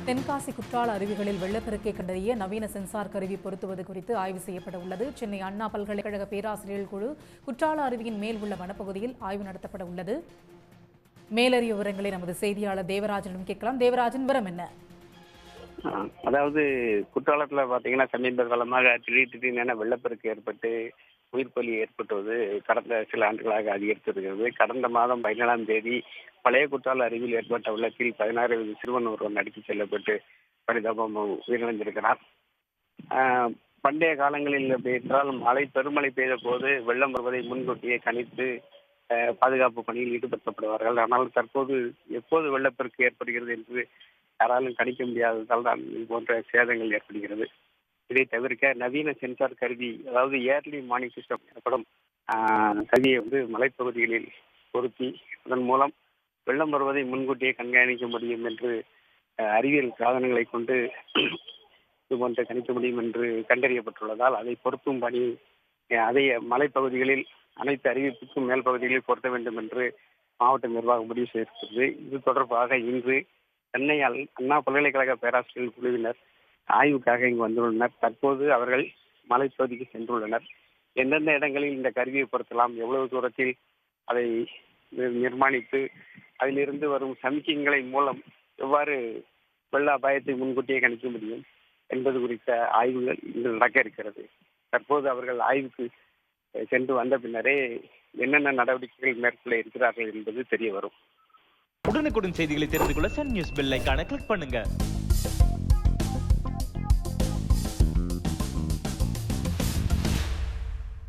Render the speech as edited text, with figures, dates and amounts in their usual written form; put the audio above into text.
தென்காசி குற்றால அருவிகளில் வெள்ளப்பெருக்கை கண்டறிய நவீன சென்சார் கருவி பொருத்துவது குறித்து ஆய்வு செய்யப்பட உள்ளது. சென்னை அண்ணா பல்கலைக்கழக பேராசிரியர்கள் குழு குற்றால அருவியின் மேல் உள்ள வனப்பகுதியில் ஆய்வு நடத்தப்பட உள்ளது. மேலறிய விவரங்களை நமது செய்தியாளர் தேவராஜனிடம் கேட்கலாம். தேவராஜன், விவரம் என்ன? அதாவது குற்றாலத்துல பாத்தீங்கன்னா சமீப காலமாக திடீர்னு வெள்ளப்பெருக்கு ஏற்பட்டு உயிர் பலி ஏற்பட்டுவது கடந்த சில ஆண்டுகளாக அதிகரித்திருக்கிறது. கடந்த மாதம் 17ஆம் தேதி பழைய குற்றால அருவியில் ஏற்பட்ட வெள்ளத்தில் 16 வயது சிறுவன் ஒருவன் அடித்துச் செல்லப்பட்டு பரிதாபம் உயிரிழந்திருக்கிறார். பண்டைய காலங்களில் என்றால் பெருமழை பெய்த போது வெள்ளம் வருவதை முன்கூட்டியே கணித்து பாதுகாப்பு பணியில் ஈடுபடுத்தப்படுவார்கள். ஆனால் தற்போது எப்போது வெள்ளப்பெருக்கு ஏற்படுகிறது என்று யாராலும் கணிக்க முடியாததால் தான் இது போன்ற சேதங்கள் ஏற்படுகிறது. இதை தவிர்க்க நவீன சென்சார் கருவி, அதாவது ஏர்லி மார்னிங் சிஸ்டம் எனப்படும் கருவியை மலைப்பகுதிகளில் பொருத்தி அதன் மூலம் வெள்ளம் வருவதை முன்கூட்டியே கண்காணிக்க முடியும் என்று அறிவியல் சாதனங்களை கொண்டு இது போன்ற கணிக்க முடியும் என்று கண்டறியப்பட்டுள்ளதால் அதை பொருத்தும் பணி அதை மலைப்பகுதிகளில் அனைத்து அறிவிப்புக்கும் மேல் பகுதிகளில் பொருத்த வேண்டும் என்று மாவட்ட நிர்வாகம் முடிவு செய்திருக்கிறது. இது தொடர்பாக இன்று சென்னை அண்ணா பல்கலைக்கழக பேராசிரியர்கள் குழுவினர் ஆய்வுக்காக இங்கு வந்துள்ளனர். தற்போது அவர்கள் மலைப்பகுதிக்கு சென்றுள்ளனர். எந்தெந்த இடங்களில் இந்த கருவியை பொருத்தலாம், எவ்வளவு தூரத்தில் அதை நிர்மாணித்து அதிலிருந்து வரும் சமிக்கைகளை மூலம் எவ்வாறு வெள்ள அபாயத்தை முன்கூட்டியே கணிக்க முடியும் என்பது குறித்த ஆய்வுகள் இன்று நடக்க இருக்கிறது. தற்போது அவர்கள் ஆய்வுக்கு சென்று வந்த பின்னரே என்னென்ன நடவடிக்கைகள் மேற்கொள்ள இருக்கிறார்கள் என்பது தெரிய வரும். உடனுக்குடன் செய்திகளை தெரிந்து கொள்ள சன் நியூஸ் பெல் ஐகானை கிளிக் பண்ணுங்க.